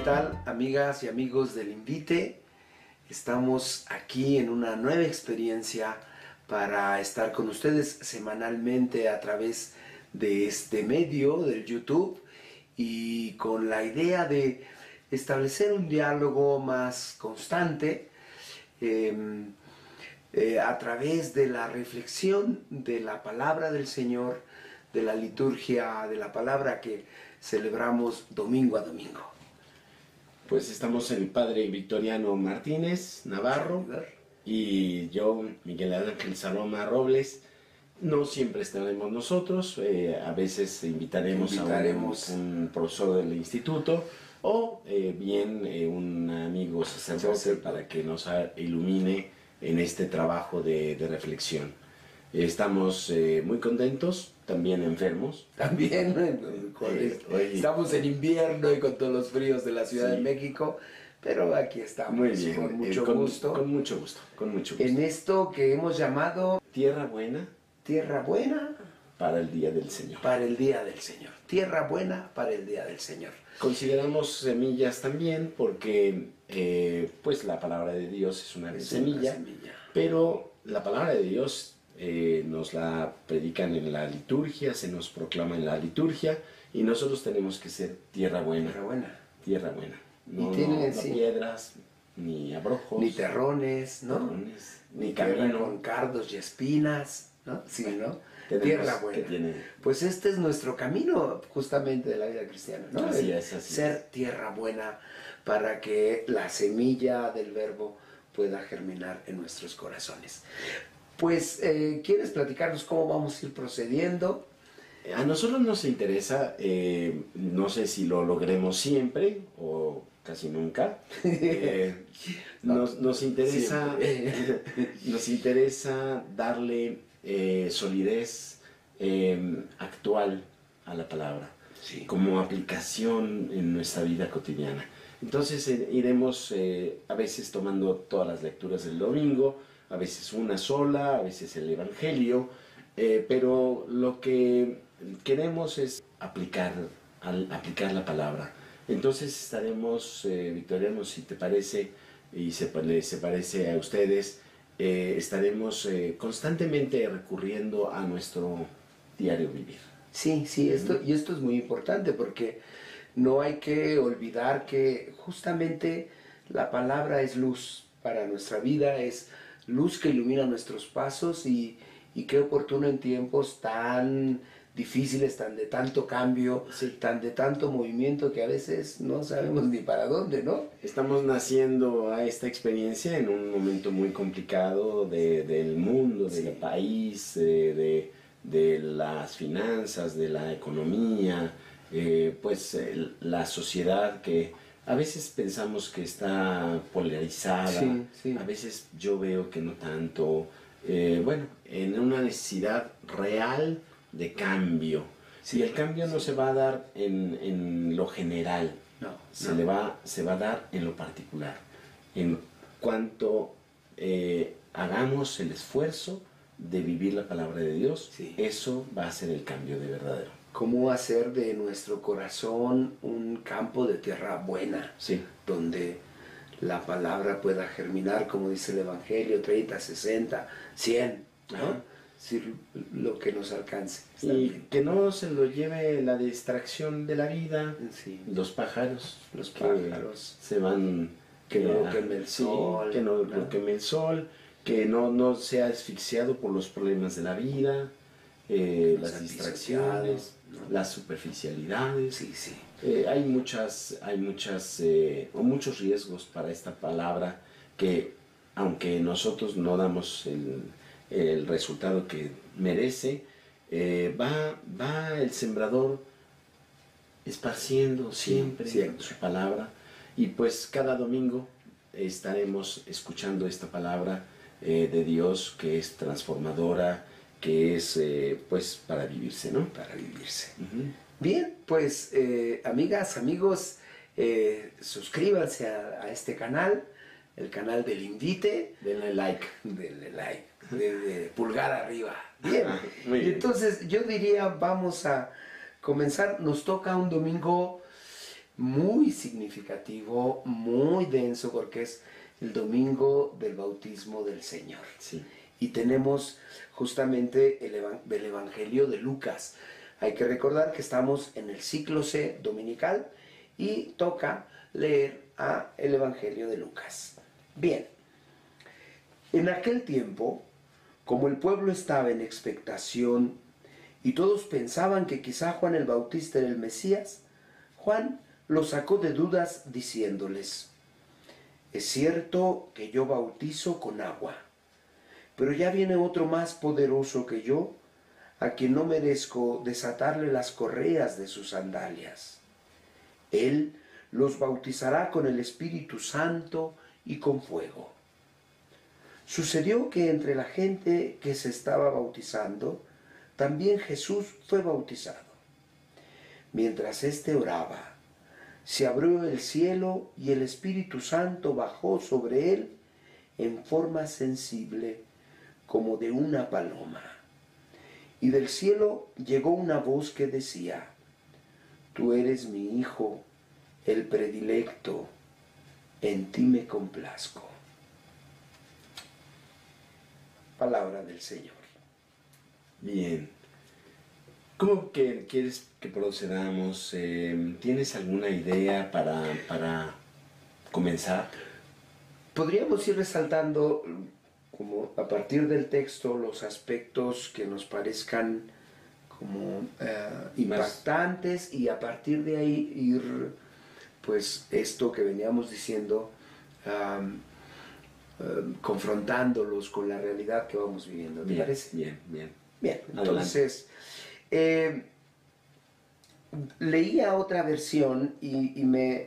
tal, amigas y amigos del Invite? Estamos aquí en una nueva experiencia para estar con ustedes semanalmente a través de este medio del YouTube y con la idea de establecer un diálogo más constante a través de la reflexión de la palabra del Señor, de la liturgia de la palabra que celebramos domingo a domingo. Pues estamos el padre Victoriano Martínez Navarro y yo, Miguel Ángel Saloma Robles. No siempre estaremos nosotros, a veces invitaremos a un profesor del instituto o bien un amigo sacerdote para que nos ilumine en este trabajo de reflexión. Estamos muy contentos, también enfermos. También estamos en invierno y con todos los fríos de la Ciudad de México, pero aquí estamos. Muy bien, con mucho gusto. Con mucho gusto, con mucho gusto. En esto que hemos llamado Tierra Buena. Tierra Buena. Para el Día del Señor. Para el Día del Señor. Tierra Buena para el Día del Señor. Consideramos semillas también porque pues la palabra de Dios es una semilla, pero la palabra de Dios nos la predican en la liturgia, se nos proclama en la liturgia y nosotros tenemos que ser tierra buena. Tierra buena. Tierra buena. No, no piedras, ni abrojos. Ni terrones, ¿no? Ni camino. Con cardos y espinas, ¿no? Sí, ¿no? Tierra buena. Pues este es nuestro camino justamente de la vida cristiana, ¿no? Así es. Ser tierra buena para que la semilla del verbo pueda germinar en nuestros corazones. Pues, ¿quieres platicarnos cómo vamos a ir procediendo? A nosotros nos interesa, no sé si lo logremos siempre o casi nunca, nos interesa darle solidez actual a la palabra, como aplicación en nuestra vida cotidiana. Entonces iremos a veces tomando todas las lecturas del domingo, a veces una sola, a veces el Evangelio, pero lo que queremos es aplicar la palabra. Entonces estaremos, Victoriano, si te parece, y se parece a ustedes, estaremos constantemente recurriendo a nuestro diario vivir. Sí, esto es muy importante porque no hay que olvidar que justamente la palabra es luz para nuestra vida, es luz que ilumina nuestros pasos y qué oportuno en tiempos tan difíciles, tan de tanto cambio, tan de tanto movimiento que a veces no sabemos ni para dónde, ¿no? Estamos naciendo a esta experiencia en un momento muy complicado del mundo, del país, de las finanzas, de la economía, pues la sociedad que a veces pensamos que está polarizada, a veces yo veo que no tanto, en una necesidad real de cambio. Y el cambio no se va a dar en lo general, se va a dar en lo particular. En cuanto hagamos el esfuerzo de vivir la palabra de Dios, eso va a ser el cambio de verdadero. Cómo hacer de nuestro corazón un campo de tierra buena, donde la palabra pueda germinar, como dice el Evangelio, 30, 60, 100, ¿no? Lo que nos alcance. Y que no se lo lleve la distracción de la vida, los pájaros se van, que no lo queme el sol, que no sea asfixiado por los problemas de la vida, las distracciones, las superficialidades. Hay muchos riesgos para esta palabra que, aunque nosotros no damos el resultado que merece, va el sembrador esparciendo siempre su palabra, y pues cada domingo estaremos escuchando esta palabra de Dios que es transformadora, que es pues para vivirse, ¿no? Para vivirse. Bien, pues amigas, amigos, suscríbanse a este canal, el canal del Invite. Denle like. De pulgar arriba. Bien. Y entonces yo diría, vamos a comenzar. Nos toca un domingo muy significativo, muy denso, porque es el domingo del bautismo del Señor. Sí. Y tenemos justamente del Evangelio de Lucas. Hay que recordar que estamos en el ciclo C dominical y toca leer el Evangelio de Lucas. Bien, en aquel tiempo, como el pueblo estaba en expectación y todos pensaban que quizá Juan el Bautista era el Mesías, Juan los sacó de dudas diciéndoles: es cierto que yo bautizo con agua, pero ya viene otro más poderoso que yo, a quien no merezco desatarle las correas de sus sandalias. Él los bautizará con el Espíritu Santo y con fuego. Sucedió que entre la gente que se estaba bautizando, también Jesús fue bautizado. Mientras éste oraba, se abrió el cielo y el Espíritu Santo bajó sobre él en forma sensible, como de una paloma. Y del cielo llegó una voz que decía: tú eres mi Hijo, el predilecto, en ti me complazco. Palabra del Señor. Bien. ¿Cómo que quieres que procedamos? ¿Tienes alguna idea para comenzar? Podríamos ir resaltando, como a partir del texto, los aspectos que nos parezcan como impactantes, y a partir de ahí ir, pues, esto que veníamos diciendo, confrontándolos con la realidad que vamos viviendo. ¿Te parece? Bien, bien. Bien, entonces, leía otra versión y me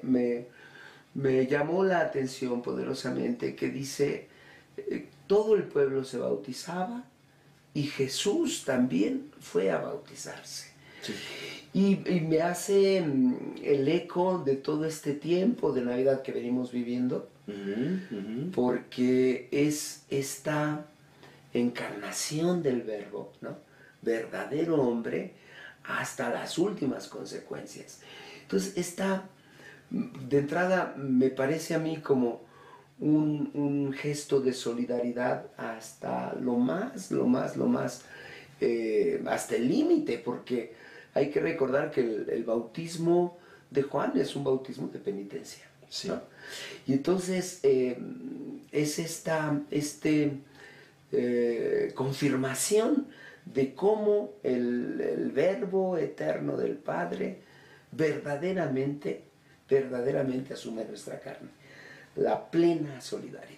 llamó la atención poderosamente, que dice: todo el pueblo se bautizaba y Jesús también fue a bautizarse. Sí. Y me hace el eco de todo este tiempo de Navidad que venimos viviendo, porque es esta encarnación del Verbo, ¿no? Verdadero hombre hasta las últimas consecuencias. Entonces, de entrada, me parece a mí como un gesto de solidaridad hasta lo más, hasta el límite, porque hay que recordar que el bautismo de Juan es un bautismo de penitencia, sí, ¿no? Y entonces es esta confirmación de cómo el Verbo eterno del Padre verdaderamente asume nuestra carne, la plena solidaridad,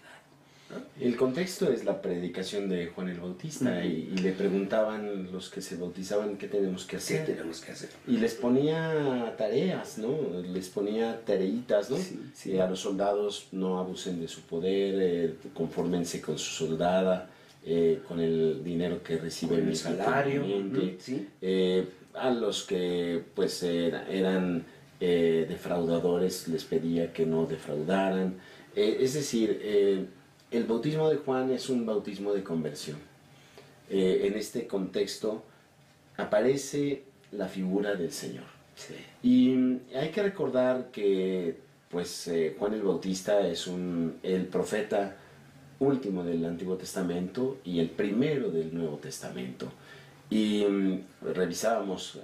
¿no? El contexto es la predicación de Juan el Bautista, y le preguntaban los que se bautizaban qué tenemos que hacer. ¿Qué tenemos que hacer? Y les ponía tareas, ¿no? Les ponía tareitas, ¿no? Sí. A los soldados: no abusen de su poder, confórmense con su soldada, con el dinero que reciben, el salario. ¿Sí? A los que pues eran defraudadores les pedía que no defraudaran. Es decir, el bautismo de Juan es un bautismo de conversión. En este contexto aparece la figura del Señor. Sí. Y hay que recordar que pues, Juan el Bautista es el profeta último del Antiguo Testamento y el primero del Nuevo Testamento. Y revisábamos,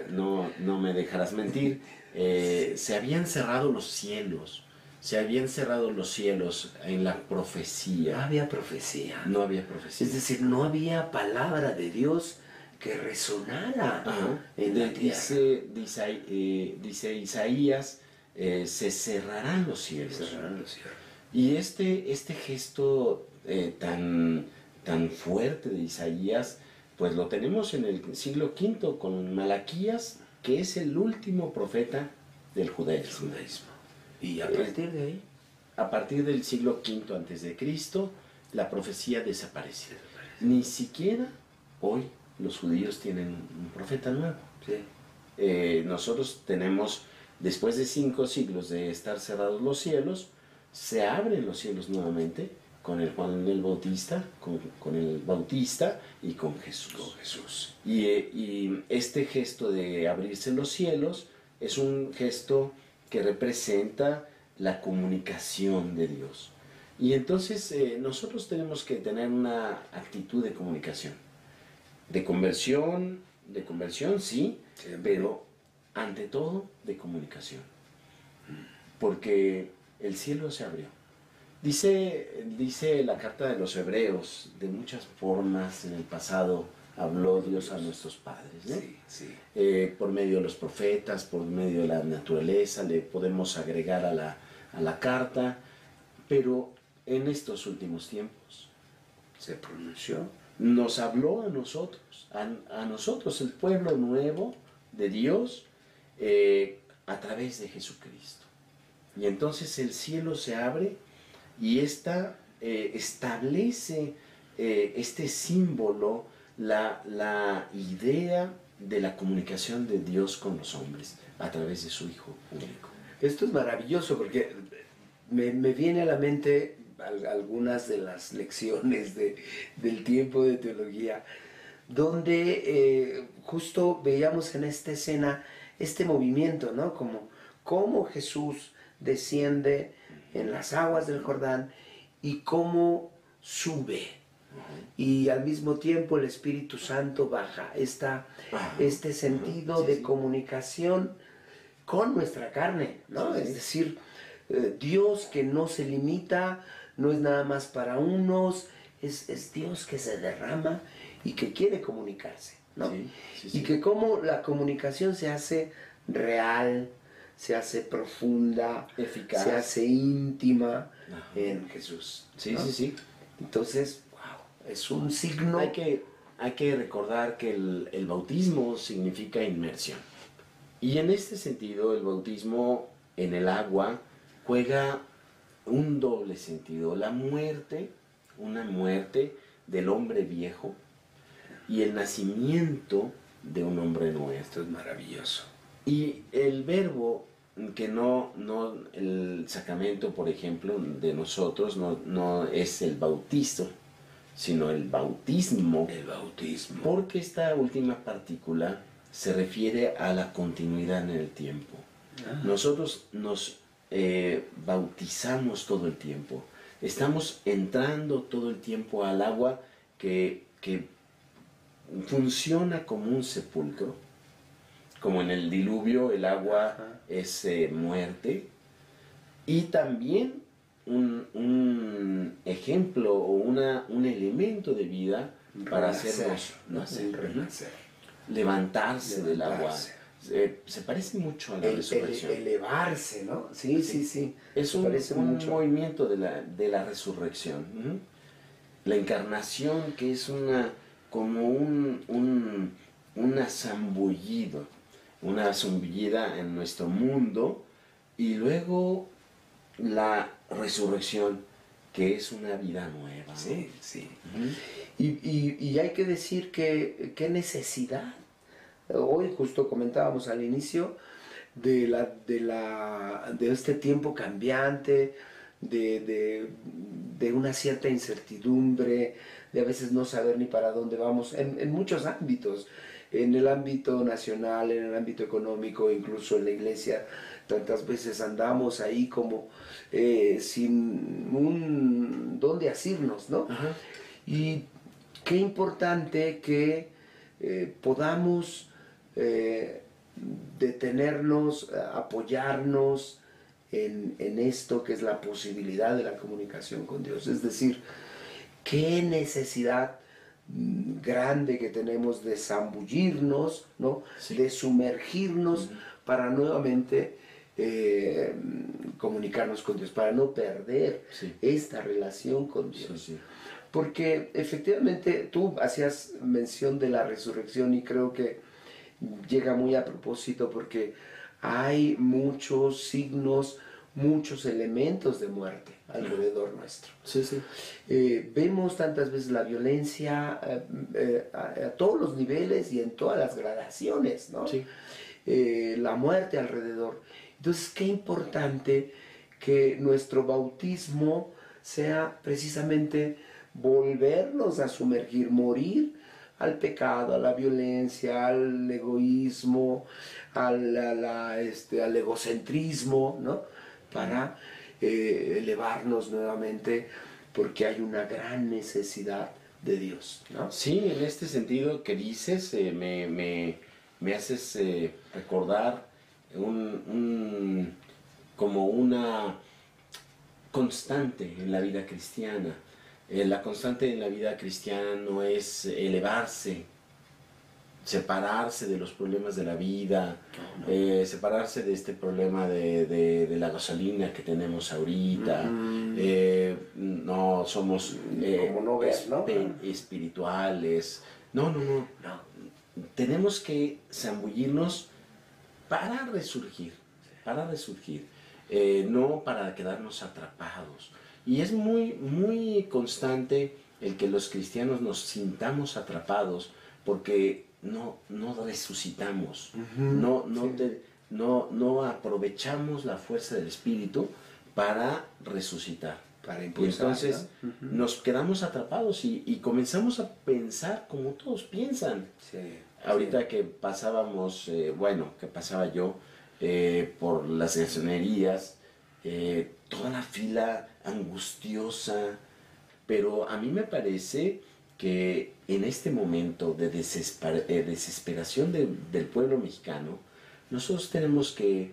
no me dejarás mentir, se habían cerrado los cielos. Se habían cerrado los cielos en la profecía. No había profecía. No había profecía. Es decir, no había palabra de Dios que resonara en la tierra. Dice Isaías, se cerrarán los cielos. Se cerrarán los cielos. Y este gesto tan fuerte de Isaías, pues lo tenemos en el siglo V con Malaquías, que es el último profeta del judaísmo. Y a partir de ahí, a partir del siglo V antes de Cristo, la profecía desaparece. Ni siquiera hoy los judíos tienen un profeta nuevo. Sí. Nosotros tenemos, después de 5 siglos de estar cerrados los cielos, se abren los cielos nuevamente con el Juan el Bautista, con el Bautista y con Jesús. Con Jesús. Y este gesto de abrirse los cielos es un gesto que representa la comunicación de Dios. Y entonces nosotros tenemos que tener una actitud de comunicación, de conversión sí, pero ante todo de comunicación, porque el cielo se abrió. Dice la carta de los Hebreos, de muchas formas en el pasado habló Dios a nuestros padres, ¿no? Sí, sí. Por medio de los profetas, por medio de la naturaleza, le podemos agregar a la carta, pero en estos últimos tiempos Se pronunció. nos habló a nosotros, el pueblo nuevo de Dios, a través de Jesucristo. Y entonces el cielo se abre y establece este símbolo, la idea de la comunicación de Dios con los hombres a través de su Hijo único. Esto es maravilloso porque me viene a la mente algunas de las lecciones del tiempo de teología, donde justo veíamos en esta escena este movimiento, ¿no? Cómo Jesús desciende en las aguas del Jordán y cómo sube. Y al mismo tiempo el Espíritu Santo baja. Este sentido de comunicación con nuestra carne, ¿no? Es decir, Dios que no se limita, no es nada más para unos, es Dios que se derrama y que quiere comunicarse, ¿no? Y que como la comunicación se hace real, se hace profunda, eficaz, se hace íntima en Jesús, ¿no? Entonces, wow, es un signo. Hay que recordar que el bautismo significa inmersión. Y en este sentido, el bautismo en el agua juega un doble sentido. La muerte, una muerte del hombre viejo, y el nacimiento de un hombre nuevo. Esto es maravilloso. Y el verbo, que el sacramento, por ejemplo, de nosotros, no es el bautizo, sino el bautismo. El bautismo. Porque esta última partícula se refiere a la continuidad en el tiempo. Nosotros nos bautizamos todo el tiempo. Estamos entrando todo el tiempo al agua que funciona como un sepulcro. Como en el diluvio el agua es muerte. Y también un ejemplo o un elemento de vida para hacernos nacer, renacer, levantarse del agua. Se parece mucho a la resurrección. Elevarse, ¿no? Sí. Es un movimiento de la resurrección. La encarnación, que es como una zambullida en nuestro mundo, y luego la resurrección, que es una vida nueva, ¿no? Sí. Y hay que decir que qué necesidad. Hoy justo comentábamos al inicio de este tiempo cambiante, de una cierta incertidumbre, de a veces no saber ni para dónde vamos, en muchos ámbitos, en el ámbito nacional, en el ámbito económico, incluso en la iglesia. Tantas veces andamos ahí como sin dónde asirnos, ¿no? Y qué importante que podamos detenernos, apoyarnos en esto que es la posibilidad de la comunicación con Dios. Es decir, qué necesidad grande que tenemos de zambullirnos, ¿no? De sumergirnos para nuevamente comunicarnos con Dios, para no perder esta relación con Dios. Porque efectivamente tú hacías mención de la resurrección y creo que llega muy a propósito, porque hay muchos signos, muchos elementos de muerte alrededor nuestro. Vemos tantas veces la violencia a todos los niveles y en todas las gradaciones, ¿no? La muerte alrededor. Entonces, qué importante que nuestro bautismo sea precisamente volvernos a sumergir, morir al pecado, a la violencia, al egoísmo, al egocentrismo, ¿no? Para elevarnos nuevamente, porque hay una gran necesidad de Dios, ¿no? Sí, en este sentido que dices, me haces recordar como una constante en la vida cristiana. La constante en la vida cristiana no es elevarse, separarse de los problemas de la vida, separarse de este problema de la gasolina que tenemos ahorita. No somos Como no ves, ¿no? espirituales. No. Tenemos que zambullirnos para resurgir, no para quedarnos atrapados. Y es muy constante el que los cristianos nos sintamos atrapados porque no resucitamos, no aprovechamos la fuerza del Espíritu para resucitar. Para Y impulsar, entonces ¿no? nos quedamos atrapados y comenzamos a pensar como todos piensan. Sí, Ahorita que pasábamos, que pasaba yo por las gasolinerías, toda la fila angustiosa, pero a mí me parece que en este momento de desesperación del pueblo mexicano, nosotros tenemos que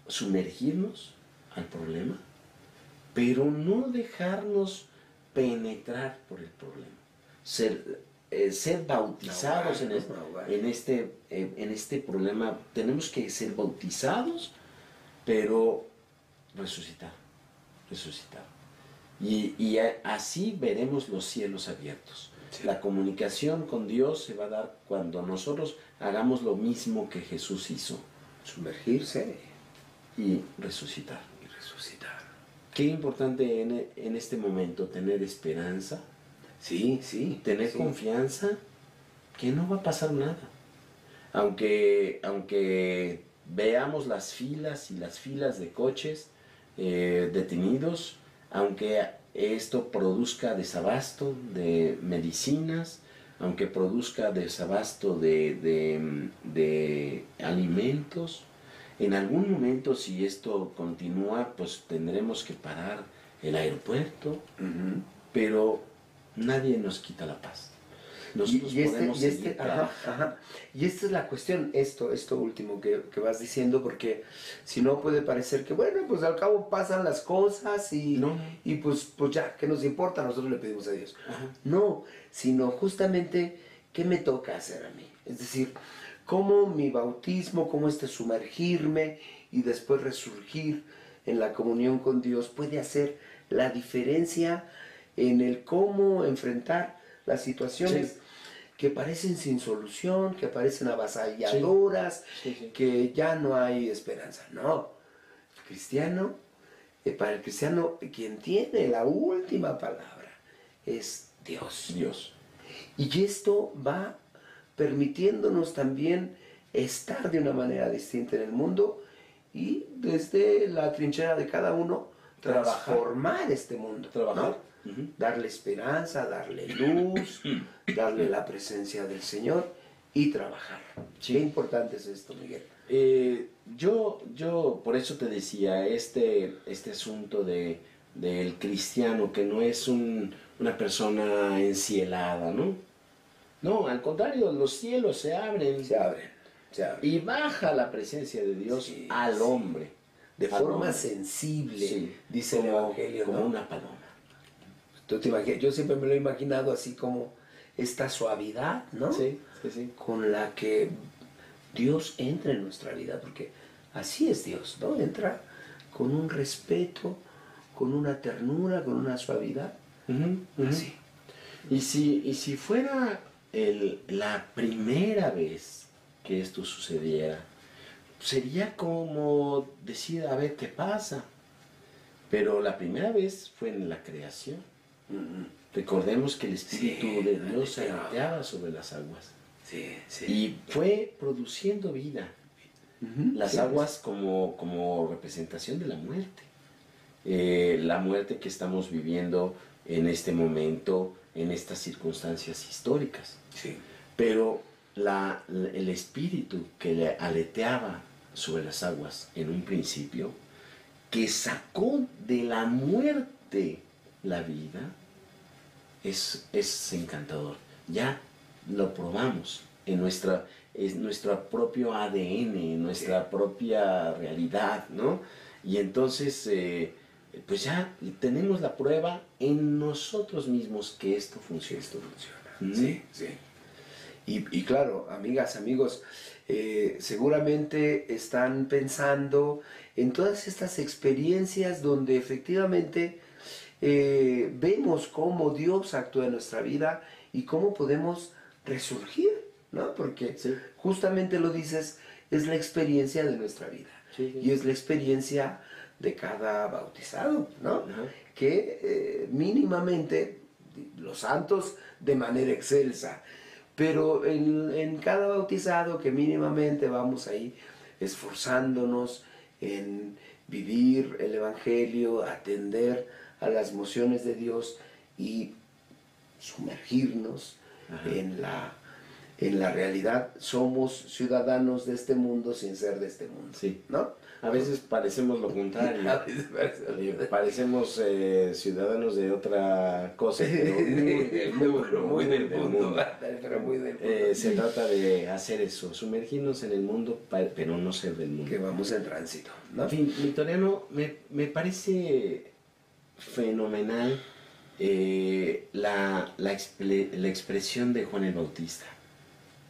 sumergirnos al problema, pero no dejarnos penetrar por el problema, ser bautizados en este problema. Tenemos que ser bautizados, pero resucitar. Y así veremos los cielos abiertos. Sí. La comunicación con Dios se va a dar cuando nosotros hagamos lo mismo que Jesús hizo. Sumergirse y resucitar. Qué importante en este momento tener esperanza. Sí. Tener confianza que no va a pasar nada. Aunque veamos las filas y las filas de coches detenidos, aunque esto produzca desabasto de medicinas, aunque produzca desabasto de alimentos, en algún momento, si esto continúa, pues tendremos que parar el aeropuerto, pero nadie nos quita la paz. Nosotros podemos seguir trabajando. Y esta es la cuestión, esto último que vas diciendo, porque si no puede parecer que, bueno, pues al cabo pasan las cosas y pues ya, ¿qué nos importa? Nosotros le pedimos a Dios. No, sino justamente, ¿qué me toca hacer a mí? Es decir, cómo mi bautismo, cómo sumergirme y después resurgir en la comunión con Dios puede hacer la diferencia en el cómo enfrentar las situaciones que parecen sin solución, que parecen avasalladoras, que ya no hay esperanza. No, para el cristiano, quien tiene la última palabra es Dios. Y esto va permitiéndonos también estar de una manera distinta en el mundo y desde la trinchera de cada uno transformar este mundo, ¿no? Darle esperanza, darle luz, darle la presencia del Señor y trabajar. Qué importante es esto, Miguel. Yo por eso te decía, este asunto del cristiano que no es una persona encielada, ¿no? No, al contrario, los cielos se abren. Y baja la presencia de Dios al hombre. De forma sensible, dice el Evangelio, como ¿no? una paloma. Yo siempre me lo he imaginado así como esta suavidad, ¿no? Sí. Con la que Dios entra en nuestra vida, porque así es Dios, ¿no? Entra con un respeto, con una ternura, con una suavidad. Así. Y si fuera la primera vez que esto sucediera, sería como decir, a ver qué pasa. Pero la primera vez fue en la creación. Recordemos que el Espíritu de Dios se aleteaba sobre las aguas. Y fue produciendo vida. Las aguas como representación de la muerte. La muerte que estamos viviendo en este momento, en estas circunstancias históricas. Sí. Pero el espíritu que le aleteaba sobre las aguas en un principio, que sacó de la muerte la vida, es encantador. Ya lo probamos es nuestro propio ADN, en nuestra propia realidad, ¿no? Y entonces, pues ya tenemos la prueba en nosotros mismos que esto funciona. Esto funciona. Sí, sí. Y claro, amigas, amigos, seguramente están pensando en todas estas experiencias donde efectivamente vemos cómo Dios actúa en nuestra vida y cómo podemos resurgir, ¿no? Porque Sí. justamente lo dices, es la experiencia de nuestra vida. Sí, sí. Y es la experiencia de cada bautizado, ¿no? Ajá. Que mínimamente, los santos de manera excelsa, pero en cada bautizado que mínimamente vamos ahí esforzándonos en vivir el Evangelio, atender a las mociones de Dios y sumergirnos en la realidad. Somos ciudadanos de este mundo sin ser de este mundo, Sí. ¿no? A veces parecemos lo contrario. A veces Parecemos ciudadanos de otra cosa, pero muy del mundo. Pero muy del mundo. Se trata de hacer eso, sumergirnos en el mundo, pero no ser del mundo. Que vamos en tránsito, ¿no? En fin, Victoriano, me parece fenomenal la expresión de Juan el Bautista.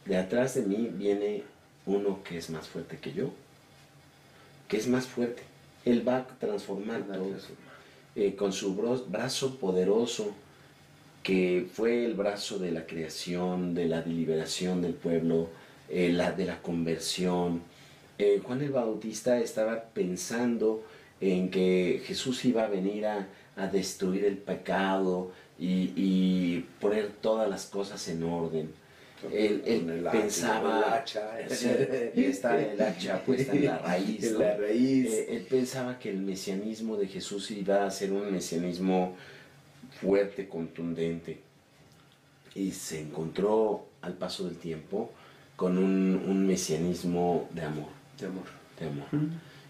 De atrás de mí viene uno que es más fuerte que yo, que es más fuerte. Él va a transformar todo, con su brazo poderoso, que fue el brazo de la creación, de la liberación del pueblo, de la conversión. Juan el Bautista estaba pensando en que Jesús iba a venir a destruir el pecado y poner todas las cosas en orden. Él pensaba, y está el hacha puesta en la raíz, en ¿no? la raíz. Él pensaba que el mesianismo de Jesús iba a ser un mesianismo fuerte, contundente, y se encontró al paso del tiempo con un mesianismo de amor. De amor. De amor.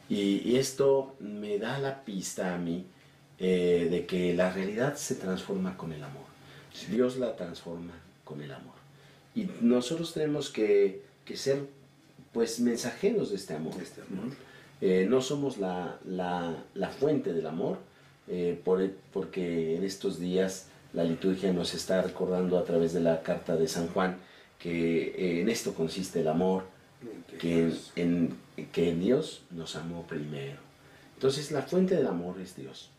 Y esto me da la pista a mí de que la realidad se transforma con el amor. Sí. Dios la transforma con el amor. Y nosotros tenemos que ser, pues, mensajeros de este amor. De este amor. No somos la fuente del amor, porque en estos días la liturgia nos está recordando a través de la carta de San Juan que en esto consiste el amor, que en Dios nos amó primero. Entonces la fuente del amor es Dios.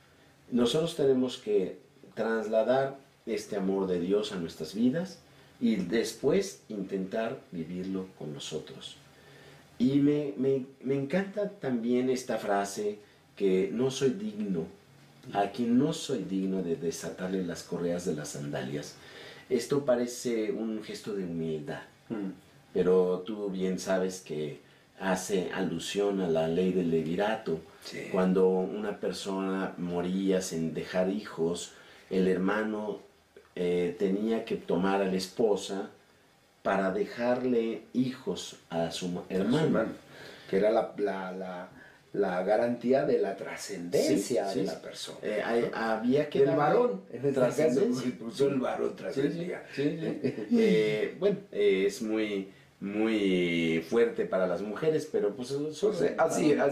Nosotros tenemos que trasladar este amor de Dios a nuestras vidas y después intentar vivirlo con nosotros. Y me encanta también esta frase que no soy digno, a quien no soy digno de desatarle las correas de las sandalias. Esto parece un gesto de humildad, pero tú bien sabes que hace alusión a la ley del levirato. Sí. Cuando una persona moría sin dejar hijos, el hermano tenía que tomar a la esposa para dejarle hijos a su hermano. Que era la garantía de la trascendencia de la persona. Había que el varón, en este caso, puso el varón trascendencia. Bueno, es muy fuerte para las mujeres, pero pues así era.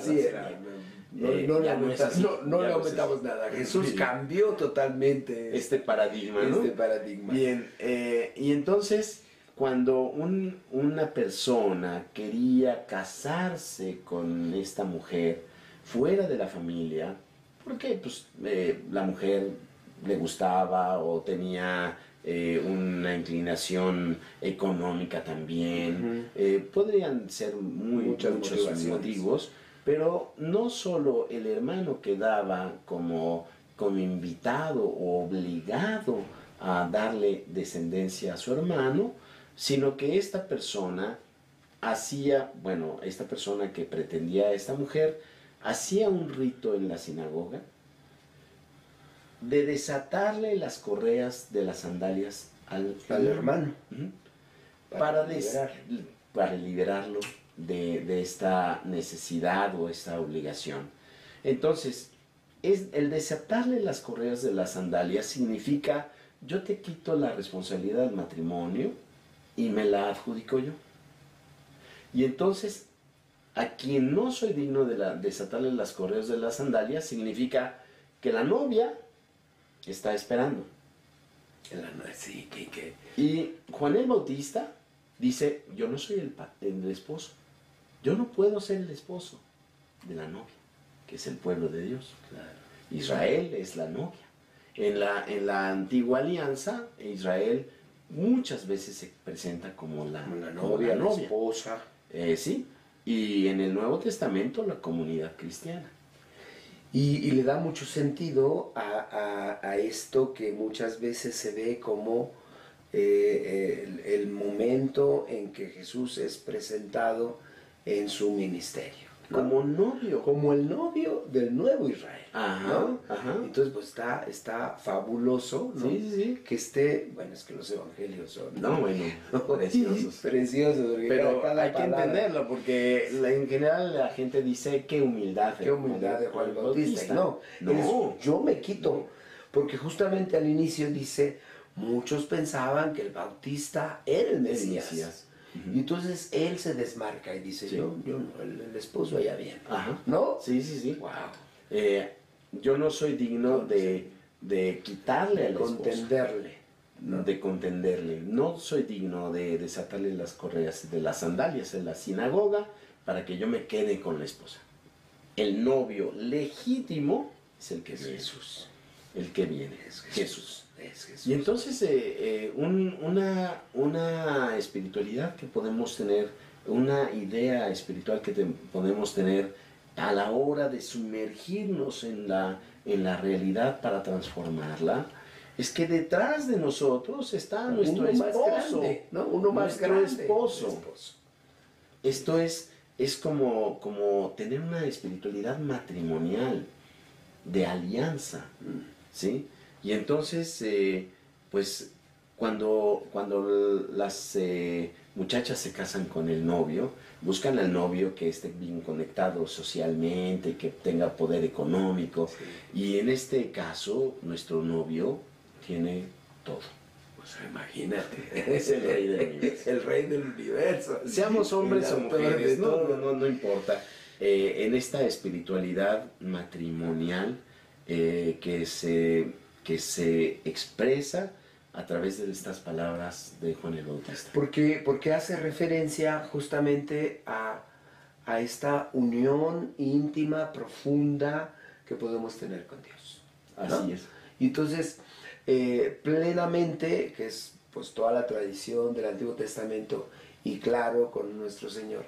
No le aumentamos nada. Jesús cambió totalmente este paradigma, ¿no? Bien, y entonces cuando una persona quería casarse con esta mujer fuera de la familia, porque pues, la mujer le gustaba o tenía una inclinación económica también, podrían ser muchos motivos, pero no solo el hermano quedaba como invitado o obligado a darle descendencia a su hermano, sino que esta persona esta persona que pretendía a esta mujer, hacía un rito en la sinagoga de desatarle las correas de las sandalias al hermano. para liberarlo de esta necesidad o esta obligación. Entonces, el desatarle las correas de las sandalias significa: yo te quito la responsabilidad del matrimonio y me la adjudico yo. Y entonces, a quien no soy digno de desatarle las correas de las sandalias, significa que la novia está esperando. Sí, Y Juan el Bautista dice: yo no soy el esposo. Yo no puedo ser el esposo de la novia, que es el pueblo de Dios. Claro. Israel es la novia. En la antigua alianza, Israel muchas veces se presenta como la novia, la esposa. Sí, y en el Nuevo Testamento la comunidad cristiana. Y le da mucho sentido a esto que muchas veces se ve como el momento en que Jesús es presentado en su ministerio, ¿no? Como novio. Como el novio del nuevo Israel. Ajá, ¿no? ajá. Entonces, pues está fabuloso, ¿no? Sí, sí, sí. Que esté, bueno, es que los evangelios son... No, bueno, preciosos. Preciosos. Pero hay que entenderlo, porque en general la gente dice: qué humildad. Qué humildad de Juan el Bautista. No. Yo me quito, porque justamente al inicio dice: muchos pensaban que el Bautista era el Mesías. Y entonces él se desmarca y dice: yo no, el esposo allá viene. Ajá. ¿No? Sí, sí, sí. Wow. Yo no soy digno de quitarle al esposo. De contenderle. No soy digno de desatarle las correas de las sandalias en la sinagoga para que yo me quede con la esposa. El novio legítimo es el que viene. Jesús. El que viene Es Jesús. Es Jesús. Y entonces una espiritualidad que podemos tener, una idea espiritual que podemos tener a la hora de sumergirnos en la realidad para transformarla, es que detrás de nosotros está nuestro esposo, ¿no? Uno más nuestro grande. esposo. Esto es como tener una espiritualidad matrimonial, de alianza, ¿sí? Y entonces, pues, cuando las muchachas se casan con el novio, buscan al novio que esté bien conectado socialmente, que tenga poder económico. Sí. Y en este caso, nuestro novio tiene todo. Pues imagínate. Es el rey del universo. El rey del universo. Seamos hombres o mujeres, no importa. En esta espiritualidad matrimonial que se expresa a través de estas palabras de Juan el Bautista. Porque hace referencia justamente a esta unión íntima, profunda que podemos tener con Dios, ¿no? Así es. Y entonces, plenamente, que es pues toda la tradición del Antiguo Testamento, y claro, con nuestro Señor,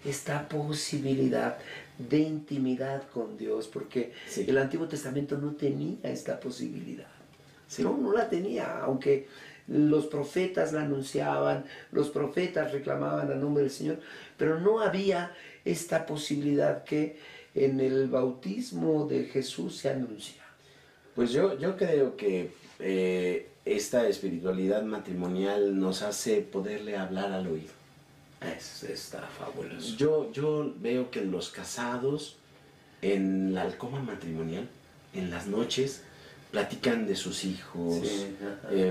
esta posibilidad de intimidad con Dios, porque sí. El Antiguo Testamento no tenía esta posibilidad. Sí. No la tenía, aunque los profetas la anunciaban, los profetas reclamaban a nombre del Señor, pero no había esta posibilidad que en el bautismo de Jesús se anuncia. Pues yo creo que esta espiritualidad matrimonial nos hace poderle hablar al oído. Está fabuloso. Yo veo que los casados en la alcoba matrimonial, en las noches, platican de sus hijos, sí,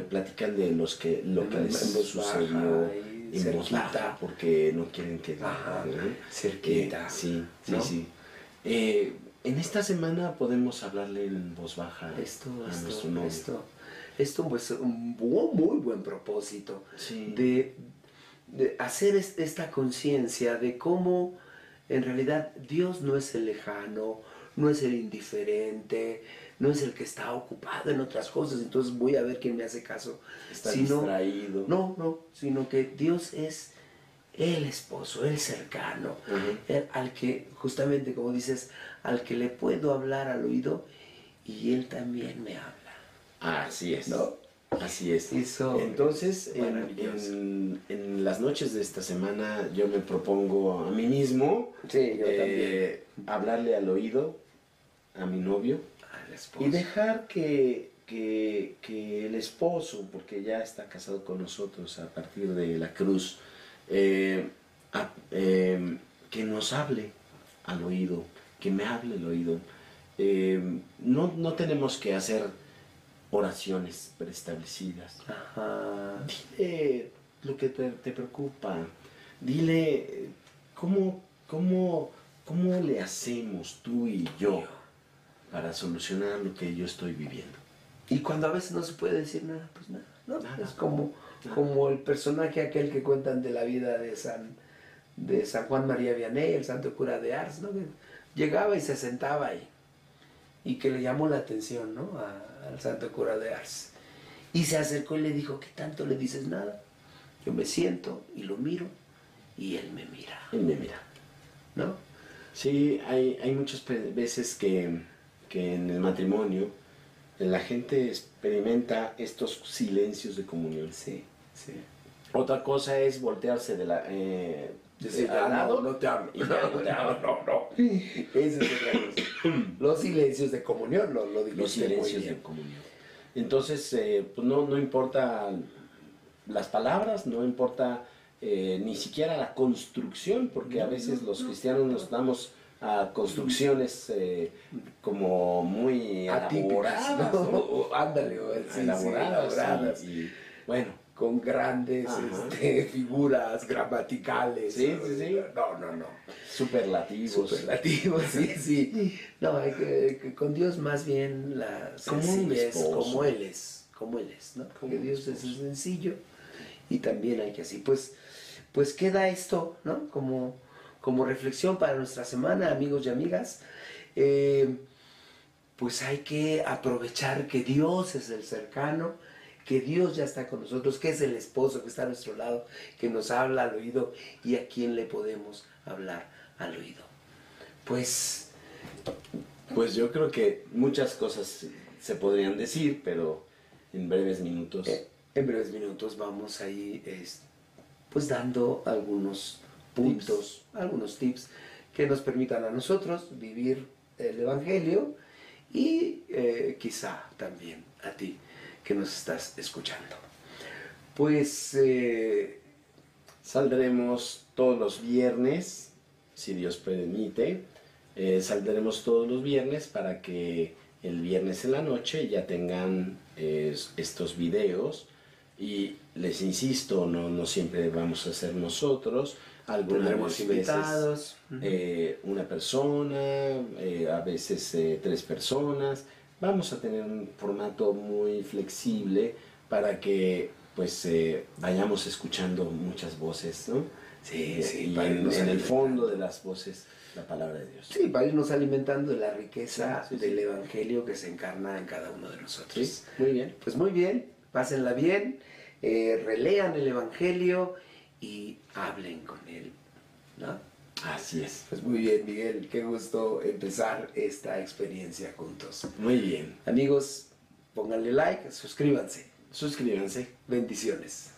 platican de lo que les sucedió en voz baja, porque no quieren que... cerquita. Sí, ¿no? sí. En esta semana podemos hablarle en voz baja a nuestro novio. Esto pues un muy buen propósito, sí. de hacer esta conciencia de cómo en realidad Dios no es el lejano, no es el indiferente, no es el que está ocupado en otras cosas, entonces voy a ver quién me hace caso. Está distraído. No, sino que Dios es el esposo, el cercano, al que, justamente como dices, al que le puedo hablar al oído y él también me habla. Así es. ¿No? Así es. Eso entonces, en las noches de esta semana yo me propongo a mí mismo también. hablarle al oído a mi novio y dejar que que el esposo, porque ya está casado con nosotros a partir de la cruz, que nos hable al oído, que me hable al oído. No tenemos que hacer oraciones preestablecidas. Ajá. Dile lo que te preocupa. Dile cómo le hacemos tú y yo para solucionar lo que yo estoy viviendo. Y cuando a veces no se puede decir nada, pues nada, ¿no? Nada. Es como el personaje aquel que cuentan de la vida de San Juan María Vianney, el santo cura de Ars, ¿no? Que llegaba y se sentaba ahí, y que le llamó la atención, ¿no? Al santo cura de Ars. Y se acercó y le dijo, ¿qué tanto le dices? Nada. Yo me siento y lo miro, y él me mira. Él me mira. ¿No? Sí, hay muchas veces que en el matrimonio la gente experimenta estos silencios de comunión. Sí, sí. Otra cosa es voltearse de Decir, al lado. no te hablo. Y ya no te hablo. No. Esa es otra cosa. Los silencios de comunión, lo dijiste Los silencios muy bien. de comunión. Entonces, pues no importa las palabras, no importa ni siquiera la construcción, porque a veces los cristianos nos damos a construcciones como muy Atípicas, elaboradas, ¿no? ¿no? Ándale, sí, elaboradas. Y, bueno, con grandes figuras gramaticales. Sí. No. superlativos. Superlativos, sí. No, hay que con Dios más bien la sencillez, como Él es, ¿no? Porque Dios es sencillo y también hay que así. Pues queda esto, ¿no? Como reflexión para nuestra semana, amigos y amigas. Pues hay que aprovechar que Dios es el cercano, que Dios ya está con nosotros, que es el esposo que está a nuestro lado, que nos habla al oído y a quien le podemos hablar al oído. Pues yo creo que muchas cosas se podrían decir, pero en breves minutos. En breves minutos vamos ahí pues dando algunos puntos, algunos tips que nos permitan a nosotros vivir el Evangelio y quizá también a ti que nos estás escuchando. Pues saldremos todos los viernes, si Dios permite. Saldremos todos los viernes para que el viernes en la noche ya tengan estos videos. Y les insisto, no siempre vamos a ser nosotros. Algunos invitados, una persona, a veces 3 personas. Vamos a tener un formato muy flexible para que pues vayamos escuchando muchas voces, ¿no? Sí, y en el fondo de las voces la palabra de Dios. Sí, para irnos alimentando de la riqueza del Evangelio que se encarna en cada uno de nosotros. Sí, muy bien. Pues muy bien, pásenla bien, relean el Evangelio y hablen con él, ¿no? Así es. Pues muy bien, Miguel, qué gusto empezar esta experiencia juntos. Muy bien. Amigos, pónganle like, suscríbanse. Suscríbanse. Bendiciones.